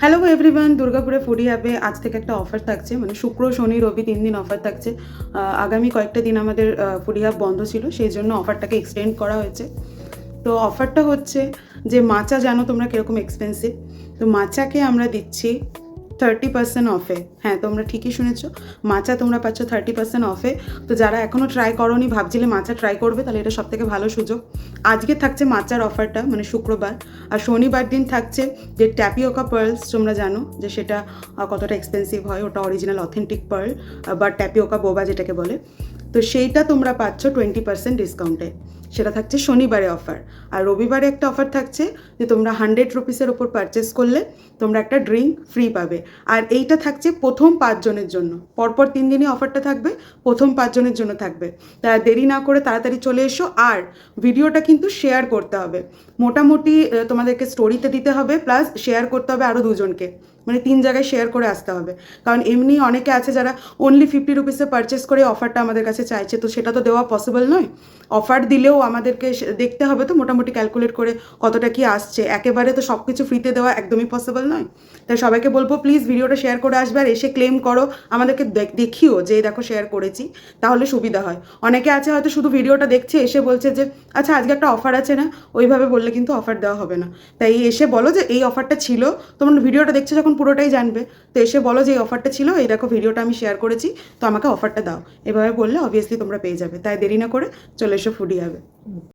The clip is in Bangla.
হ্যালো এভরিওয়ান, দুর্গাপুরে ফুডি অ্যাপে আজ থেকে একটা অফার থাকছে, মানে শুক্র শনি রবি 3 দিন অফার থাকছে। আগামী কয়েকটা দিন আমাদের ফুডি অ্যাপ বন্ধ ছিল, সেই জন্য অফারটাকে এক্সটেন্ড করা হয়েছে। তো অফারটা হচ্ছে যে মাচা জানো তোমরা কীরকম এক্সপেন্সিভ, তো মাচাকে আমরা দিচ্ছি 30% অফে। হ্যাঁ, তোমরা ঠিকই শুনেছো, মাচা তোমরা পাচ্ছ 30% অফে। তো যারা এখনও ট্রাই করোনি, ভাবছিলে মাচা ট্রাই করবে, তাহলে এটা সবথেকে ভালো সুযোগ। আজকে থাকছে মাচার অফারটা, মানে শুক্রবার। আর শনিবার দিন থাকছে যে ট্যাপিওকা পার্লস, তোমরা জানো যে সেটা কতটা এক্সপেন্সিভ হয়, ওটা অরিজিনাল অথেন্টিক পার্ল বা ট্যাপিওকা বোবা যেটাকে বলে। তো সেইটা তোমরা পাচ্ছ 20% ডিসকাউন্টে, সেটা থাকছে শনিবারে অফার। আর রবিবারে একটা অফার থাকছে যে তোমরা 100 রুপিসের ওপর পারচেস করলে তোমরা একটা ড্রিঙ্ক ফ্রি পাবে। আর এইটা থাকছে প্রথম 5 জনের জন্য, পরপর 3 দিনই অফারটা থাকবে, প্রথম 5 জনের জন্য থাকবে। তা দেরি না করে তাড়াতাড়ি চলে এসো। আর ভিডিওটা কিন্তু শেয়ার করতে হবে, মোটামুটি তোমাদেরকে স্টোরিতে দিতে হবে, প্লাস শেয়ার করতে হবে আরও 2জনকে, মানে 3 জায়গায় শেয়ার করে আসতে হবে। কারণ এমনি অনেকে আছে যারা অনলি 50 রুপিসে পারচেস করে অফারটা আমাদের কাছে চাইছে, তো সেটা তো দেওয়া পসিবল নয়। অফার দিলেও আমাদেরকে দেখতে হবে তো মোটামুটি ক্যালকুলেট করে কতটা কি আসছে, একেবারে তো সব কিছু ফ্রিতে দেওয়া একদমই পসিবল নয়। তাই সবাইকে বলবো প্লিজ ভিডিওটা শেয়ার করে আসবে, আর এসে ক্লেম করো, আমাদেরকে দেখিও যে দেখো শেয়ার করেছি, তাহলে সুবিধা হয়। অনেকে আছে হয়তো শুধু ভিডিওটা দেখছে, এসে বলছে যে আচ্ছা আজকে একটা অফার আছে না, ওইভাবে বললে কিন্তু অফার দেওয়া হবে না। তাই এসে বলো যে এই অফারটা ছিল, তোমরা ভিডিওটা দেখছো যখন পুরোটাই জানবে, তো এসে বলো যে এই অফারটা ছিল, এই দেখো ভিডিওটা আমি শেয়ার করেছি, তো আমাকে অফারটা দাও। এভাবে বললে অবভিয়াসলি তোমরা পেয়ে যাবে। তাই দেরি না করে চলে এসো ফুডি অ্যাপে।